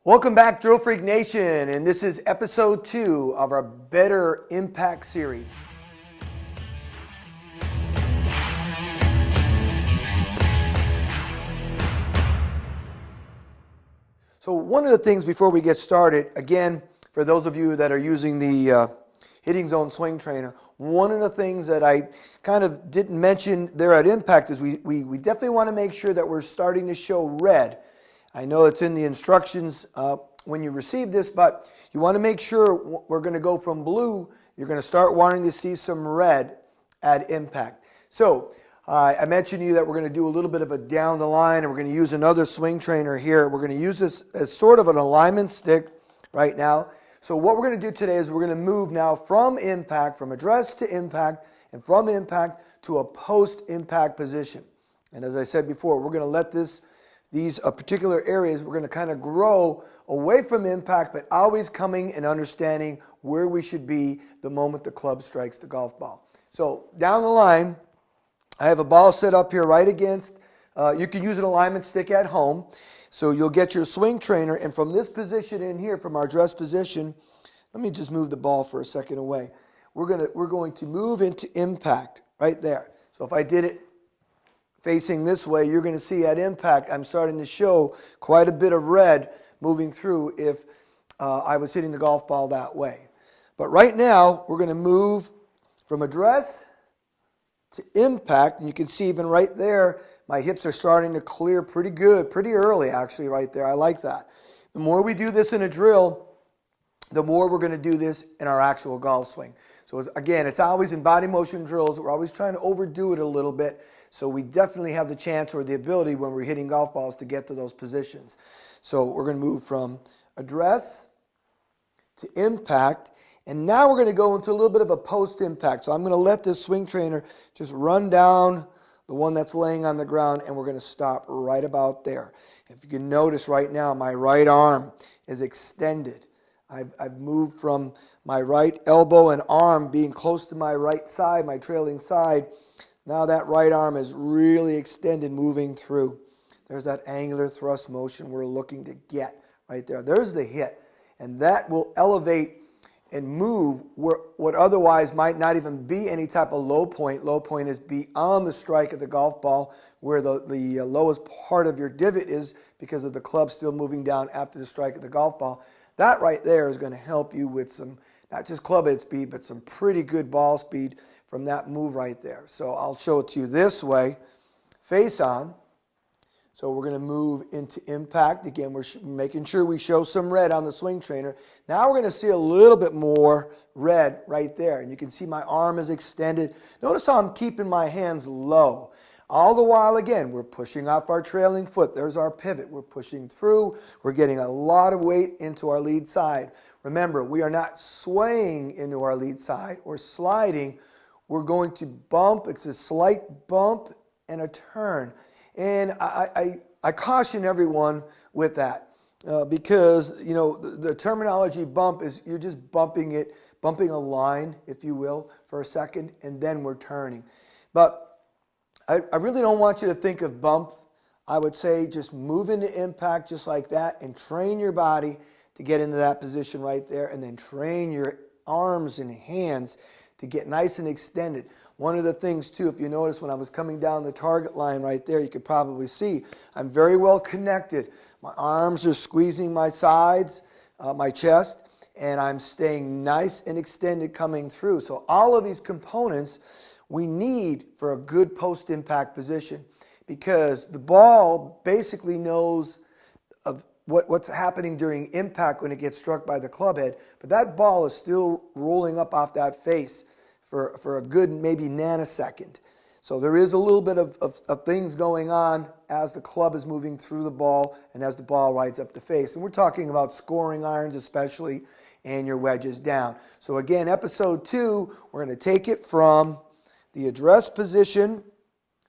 Welcome back, Drill Freak Nation, and this is episode 2 of our Better Impact series. So one of the things before we get started, again, for those of you that are using the Hitting Zone Swing Trainer, one of the things that I kind of didn't mention there at Impact is we definitely want to make sure that we're starting to show red. I know it's in the instructions when you receive this, but you want to make sure we're going to go from blue. You're going to start wanting to see some red at impact. So I mentioned to you that we're going to do a little bit of a down the line, and we're going to use another swing trainer here. We're going to use this as sort of an alignment stick right now. So what we're going to do today is we're going to move now from impact, from address to impact, and from impact to a post-impact position. And as I said before, we're going to let these particular areas, we're going to kind of grow away from impact, but always coming and understanding where we should be the moment the club strikes the golf ball. So down the line, I have a ball set up here right against, you can use an alignment stick at home. So you'll get your swing trainer, and from this position in here, from our address position, let me just move the ball for a second away. We're going to move into impact right there. So if I did it facing this way, you're going to see at impact, I'm starting to show quite a bit of red moving through if I was hitting the golf ball that way. But right now, we're going to move from address to impact, and you can see even right there, my hips are starting to clear pretty good, pretty early actually right there. I like that. The more we do this in a drill, the more we're going to do this in our actual golf swing. So again, it's always in body motion drills. We're always trying to overdo it a little bit. So we definitely have the chance or the ability when we're hitting golf balls to get to those positions. So we're going to move from address to impact. And now we're going to go into a little bit of a post-impact. So I'm going to let this swing trainer just run down the one that's laying on the ground, and we're going to stop right about there. If you can notice right now, my right arm is extended. I've moved from my right elbow and arm being close to my right side, my trailing side. Now that right arm is really extended moving through. There's that angular thrust motion we're looking to get right there. There's the hit. And that will elevate and move what otherwise might not even be any type of low point. Low point is beyond the strike of the golf ball, where the lowest part of your divot is because of the club still moving down after the strike of the golf ball. That right there is going to help you with some, not just club head speed, but some pretty good ball speed from that move right there. So I'll show it to you this way, face on. So we're going to move into impact. Again, we're making sure we show some red on the swing trainer. Now we're going to see a little bit more red right there. And you can see my arm is extended. Notice how I'm keeping my hands low. All the while, again, we're pushing off our trailing foot. There's our pivot. We're pushing through. We're getting a lot of weight into our lead side. Remember, we are not swaying into our lead side or sliding. We're going to bump. It's a slight bump and a turn. And I caution everyone with that because, you know, the terminology bump is you're just bumping a line, if you will, for a second, and then we're turning. But I really don't want you to think of bump. I would say just move into impact just like that and train your body to get into that position right there, and then train your arms and hands to get nice and extended. One of the things too, if you notice when I was coming down the target line right there, you could probably see I'm very well connected. My arms are squeezing my sides, my chest, and I'm staying nice and extended coming through. So all of these components we need for a good post-impact position, because the ball basically knows of what's happening during impact when it gets struck by the club head, but that ball is still rolling up off that face for a good maybe nanosecond. So there is a little bit of things going on as the club is moving through the ball and as the ball rides up the face. And we're talking about scoring irons especially, and your wedges down. So again, episode 2, we're going to take it from the address position,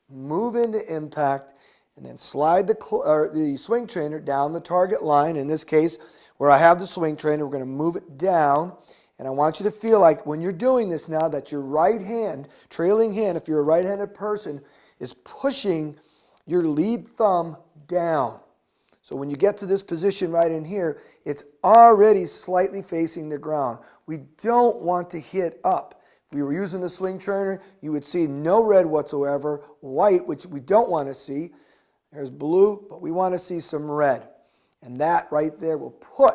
move into impact, and then slide the swing trainer down the target line. In this case, where I have the swing trainer, we're going to move it down. And I want you to feel like when you're doing this now that your right hand, trailing hand, if you're a right-handed person, is pushing your lead thumb down. So when you get to this position right in here, it's already slightly facing the ground. We don't want to hit up. If we were using the swing trainer, you would see no red whatsoever, white, which we don't want to see. There's blue, but we want to see some red. And that right there will put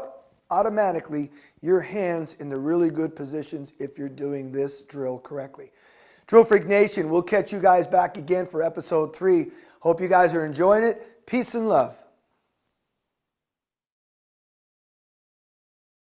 automatically your hands in the really good positions if you're doing this drill correctly. Drill Freak Nation, we'll catch you guys back again for episode 3. Hope you guys are enjoying it. Peace and love.